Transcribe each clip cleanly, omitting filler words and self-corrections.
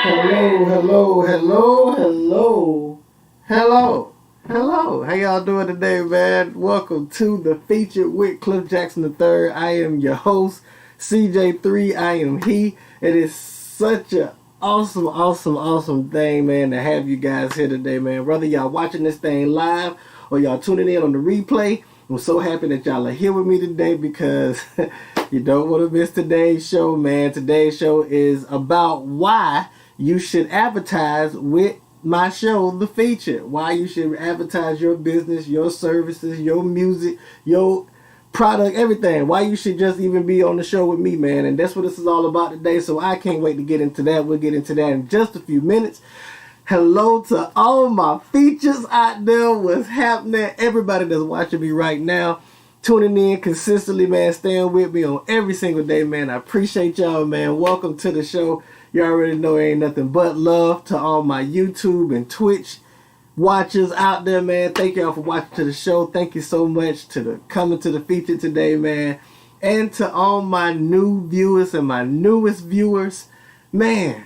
Hello, hello, hello, hello, hello, hello. How y'all doing today, man? Welcome to the feature with Cliff Jackson III. I am your host, CJ3. I am he. It is such a awesome thing, man, to have you guys here today, man. Whether y'all watching this thing live or y'all tuning in on the replay, I'm so happy that y'all are here with me today because you don't want to miss today's show, man. Today's show is about why you should advertise with my show, The Feature. Why you should advertise your business, your services, your music, your product, everything. Why you should just even be on the show with me, man. And that's what this is all about today. So I can't wait to get into that. We'll get into that in just a few minutes. Hello to all my features out there. What's happening? Everybody that's watching me right now, tuning in consistently, man, staying with me on every single day, man. I appreciate y'all, man. Welcome to the show. You already know it ain't nothing but love to all my YouTube and Twitch watchers out there, man. Thank y'all for watching to the show. Thank you so much to coming to the feature today, man. And to all my new viewers and my newest viewers, man.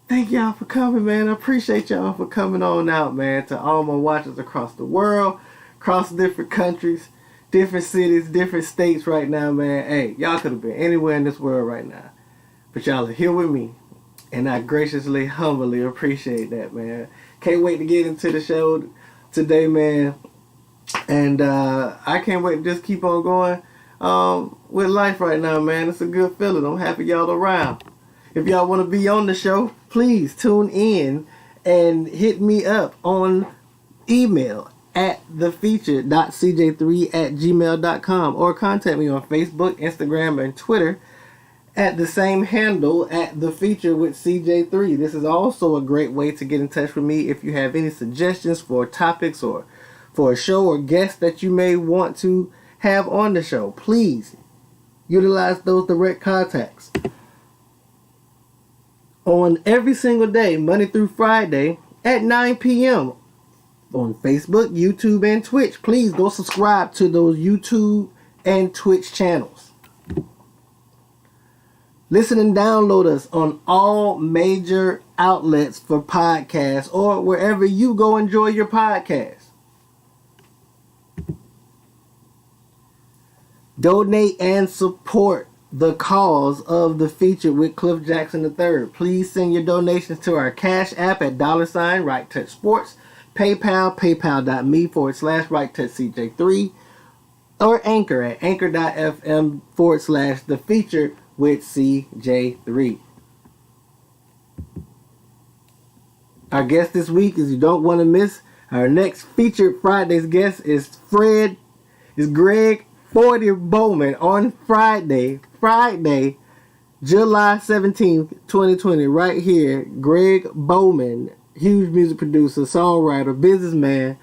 Thank y'all for coming, man. I appreciate y'all for coming on out, man. To all my watchers across the world, across different countries, different cities, different states right now, man. Hey, y'all could have been anywhere in this world right now. But y'all are here with me. And I graciously, humbly appreciate that, man. Can't wait to get into the show today, man. And I can't wait to just keep on going with life right now, man. It's a good feeling. I'm happy y'all around. If y'all want to be on the show, please tune in and hit me up on email at thefeature.cj3@gmail.com or contact me on Facebook, Instagram, and Twitter at the same handle at The Feature with CJ3. This is also a great way to get in touch with me if you have any suggestions for topics or for a show or guests that you may want to have on the show. Please utilize those direct contacts. On every single day, Monday through Friday at 9 p.m. on Facebook, YouTube, and Twitch. Please go subscribe to those YouTube and Twitch channels. Listen and download us on all major outlets for podcasts or wherever you go enjoy your podcast. Donate and support the cause of The Feature with Cliff Jackson III. Please send your donations to our Cash App at $ Right Touch Sports, PayPal, paypal.me/RightTouchCJ3, or Anchor at anchor.fm/The Feature with CJ3. Our guest this week, is you don't want to miss, our next featured Friday's guest is Greg 40 Bowman on Friday, July 17th, 2020, right here. Greg Bowman, huge music producer, songwriter, businessman,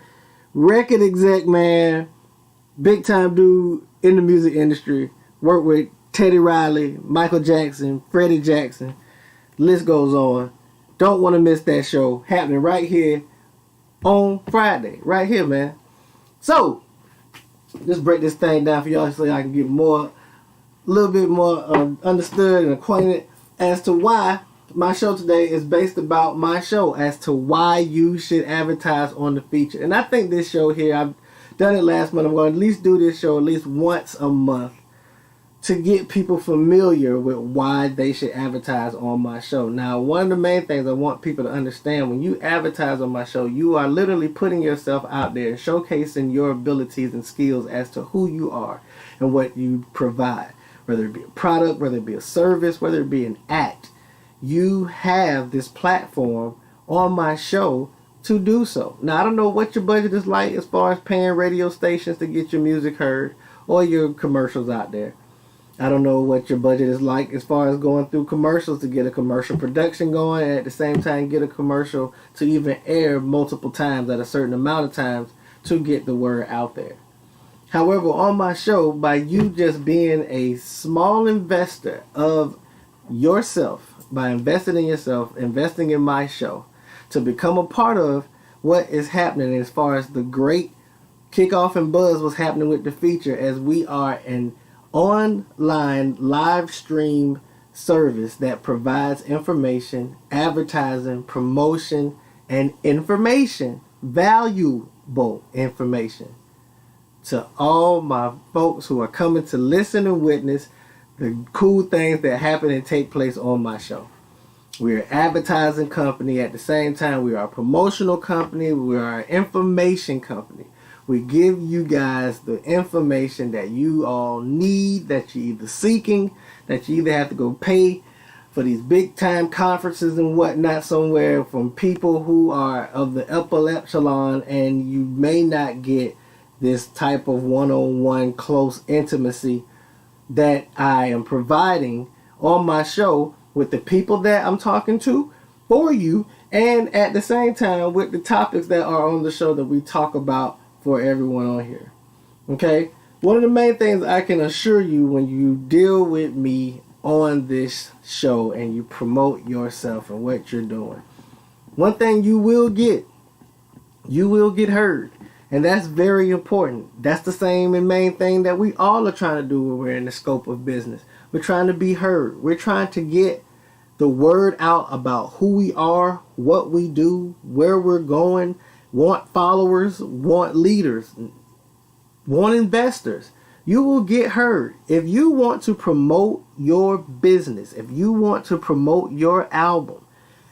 record exec, man, big time dude in the music industry. Worked with Teddy Riley, Michael Jackson, Freddie Jackson, list goes on. Don't want to miss that show happening right here on Friday, right here, man. So, just break this thing down for y'all so I can get a little bit more understood and acquainted as to why my show today is based about my show, as to why you should advertise on The Feature. And I think this show here, I've done it last month. I'm going to at least do this show at least once a month to get people familiar with why they should advertise on my show. Now, one of the main things I want people to understand, when you advertise on my show, you are literally putting yourself out there and showcasing your abilities and skills as to who you are and what you provide. Whether it be a product, whether it be a service, whether it be an act, you have this platform on my show to do so. Now, I don't know what your budget is like as far as paying radio stations to get your music heard or your commercials out there. I don't know what your budget is like as far as going through commercials to get a commercial production going and at the same time get a commercial to even air multiple times at a certain amount of times to get the word out there. However, on my show, by you just being a small investor of yourself, by investing in yourself, investing in my show, to become a part of what is happening as far as the great kickoff and buzz was happening with The Feature, as we are an online live stream service that provides information, advertising, promotion, and information, valuable information, to all my folks who are coming to listen and witness the cool things that happen and take place on my show. We're an advertising company. At the same time, we are a promotional company. We are an information company. We give you guys the information that you all need, that you're either seeking, that you either have to go pay for these big time conferences and whatnot somewhere from people who are of the upper echelon, and you may not get this type of one-on-one close intimacy that I am providing on my show with the people that I'm talking to for you, and at the same time with the topics that are on the show that we talk about for everyone on here. Okay? One of the main things I can assure you when you deal with me on this show and you promote yourself and what you're doing, one thing you will get heard. And that's very important. That's the same and main thing that we all are trying to do when we're in the scope of business. We're trying to be heard. We're trying to get the word out about who we are, what we do, where we're going, want followers, want leaders, want investors. You will get heard. If you want to promote your business, if you want to promote your album,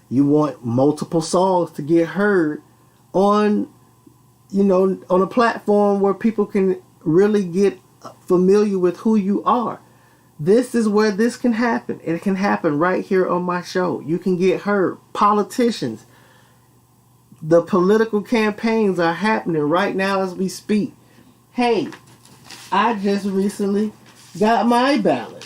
you want multiple songs to get heard on a platform where people can really get familiar with who you are. This is where this can happen. It can happen right here on my show. You can get heard. Politicians, the political campaigns are happening right now as we speak. Hey, I just recently got my ballot.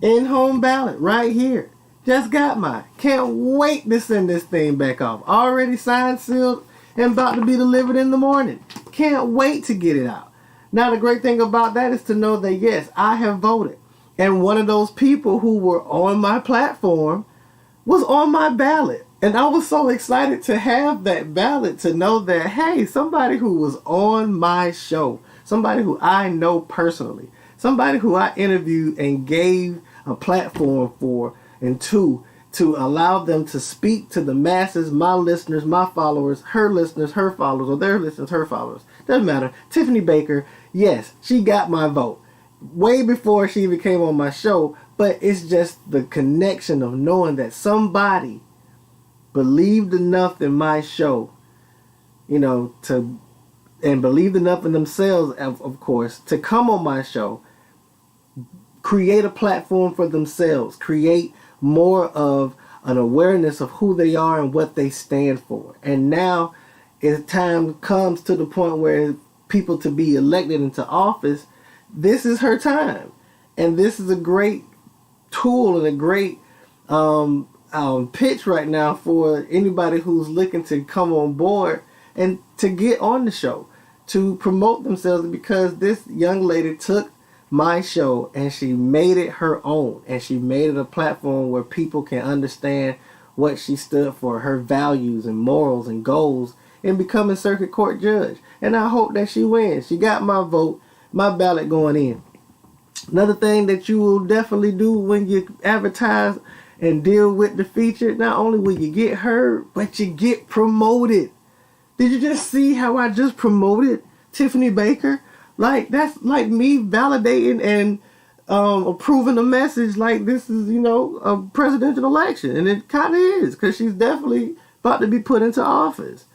In-home ballot right here. Just got mine. Can't wait to send this thing back off. Already signed, sealed, and about to be delivered in the morning. Can't wait to get it out. Now the great thing about that is to know that yes, I have voted. And one of those people who were on my platform was on my ballot. And I was so excited to have that ballot, to know that, hey, somebody who was on my show, somebody who I know personally, somebody who I interviewed and gave a platform for and to allow them to speak to the masses, my listeners, my followers, her listeners, her followers, or their listeners, her followers. Doesn't matter. Tiffany Baker, yes, she got my vote way before she even came on my show, but it's just the connection of knowing that somebody believed enough in my show, and believed enough in themselves, of course, to come on my show, create a platform for themselves, create more of an awareness of who they are and what they stand for. And now, as time comes to the point where people to be elected into office, this is her time. And this is a great tool and a great pitch right now for anybody who's looking to come on board and to get on the show, to promote themselves, because this young lady took my show and she made it her own, and she made it a platform where people can understand what she stood for, her values and morals and goals in becoming circuit court judge. And I hope that she wins. She got my vote, my ballot going in. Another thing that you will definitely do when you advertise and deal with the feature, not only will you get heard, but you get promoted. Did you just see how I just promoted Tiffany Baker? Like, that's like me validating and approving a message like this is, a presidential election. And it kind of is, because she's definitely about to be put into office.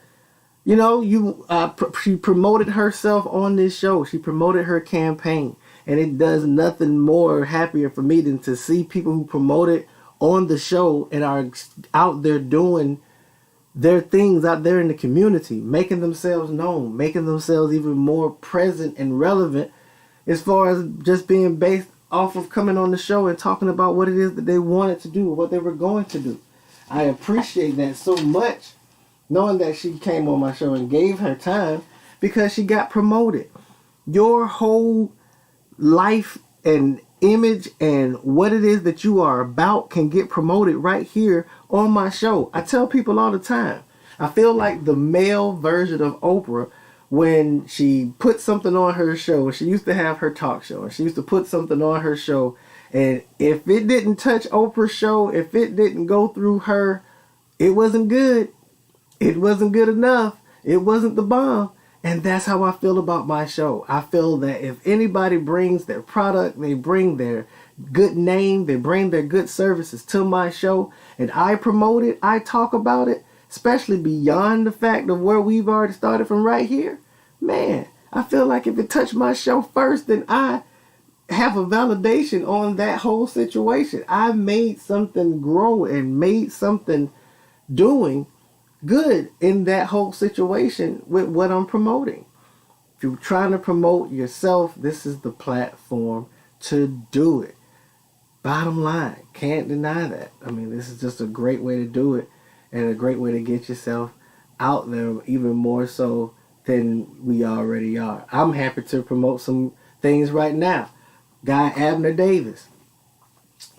She promoted herself on this show. She promoted her campaign. And it does nothing more happier for me than to see people who promote it on the show and are out there doing their things out there in the community, making themselves known, making themselves even more present and relevant, as far as just being based off of coming on the show and talking about what it is that they wanted to do or what they were going to do. I appreciate that so much, knowing that she came on my show and gave her time, because she got promoted. Your whole life and image and what it is that you are about can get promoted right here on my show. I tell people all the time, I feel like the male version of Oprah when she put something on her show. She used to have her talk show, and she used to put something on her show And if it didn't touch Oprah's show, if it didn't go through her, it wasn't good. It wasn't good enough. It wasn't the bomb. And that's how I feel about my show. I feel that if anybody brings their product, they bring their good name, they bring their good services to my show, and I promote it, I talk about it, especially beyond the fact of where we've already started from right here, man, I feel like if it touched my show first, then I have a validation on that whole situation. I made something grow and made something doing good in that whole situation with what I'm promoting. If you're trying to promote yourself, this is the platform to do it. Bottom line, can't deny that. I mean, this is just a great way to do it and a great way to get yourself out there even more so than we already are. I'm happy to promote some things right now. Guy Abner Davis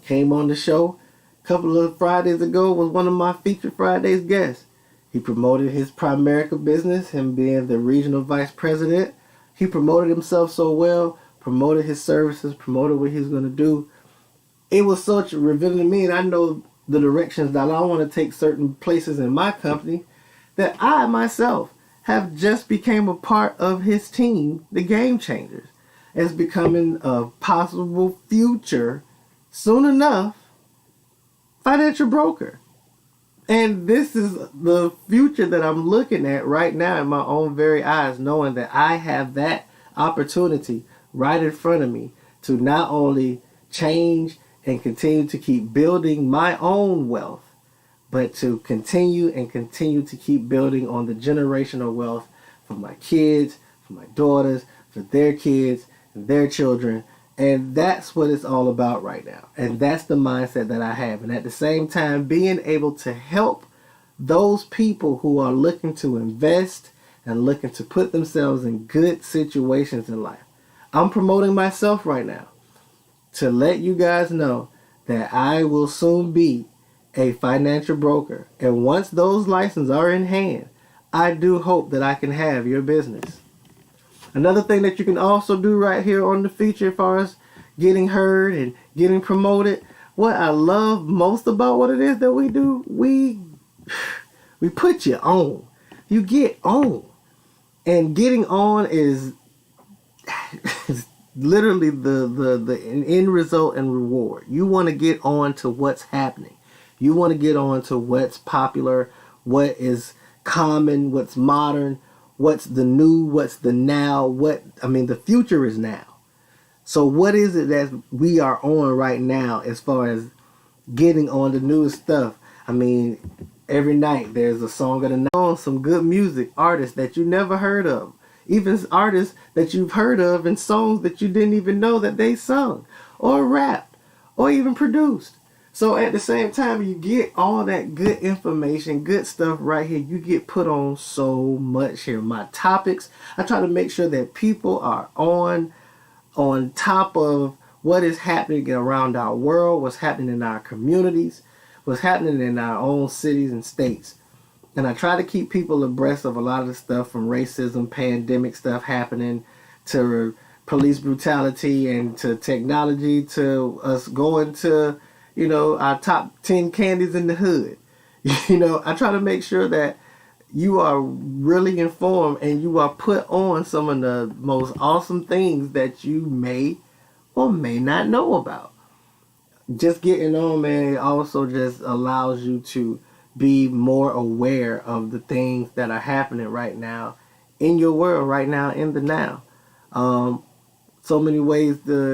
came on the show a couple of Fridays ago, was one of my featured Fridays guests. He promoted his Primerica business, him being the regional vice president. He promoted himself so well, promoted his services, promoted what he's going to do. It was such revealing to me, and I know the directions that I want to take certain places in my company, that I myself have just became a part of his team, the Game Changers, as becoming a possible future, soon enough, financial broker. And this is the future that I'm looking at right now in my own very eyes, knowing that I have that opportunity right in front of me to not only change and continue to keep building my own wealth, but to continue to keep building on the generational wealth for my kids, for my daughters, for their kids, and their children. And that's what it's all about right now. And that's the mindset that I have. And at the same time, being able to help those people who are looking to invest and looking to put themselves in good situations in life. I'm promoting myself right now to let you guys know that I will soon be a financial broker. And once those licenses are in hand, I do hope that I can have your business. Another thing that you can also do right here on the feature as far as getting heard and getting promoted, what I love most about what it is that we do, we put you on. You get on. And getting on is literally the end result and reward. You want to get on to what's happening. You want to get on to what's popular, what is common, what's modern, what's the new, what's the now, the future is now. So what is it that we are on right now as far as getting on the newest stuff? I mean, every night there's a song of the night, some good music, artists that you never heard of. Even artists that you've heard of and songs that you didn't even know that they sung or rapped or even produced. So at the same time, you get all that good information, good stuff right here. You get put on so much here. My topics, I try to make sure that people are on top of what is happening around our world, what's happening in our communities, what's happening in our own cities and states. And I try to keep people abreast of a lot of the stuff from racism, pandemic stuff happening, to police brutality, and to technology, to us going to, our top 10 candies in the hood. I try to make sure that you are really informed and you are put on some of the most awesome things that you may or may not know about. Just getting on, man, it also just allows you to be more aware of the things that are happening right now in your world, right now, in the now. So many ways to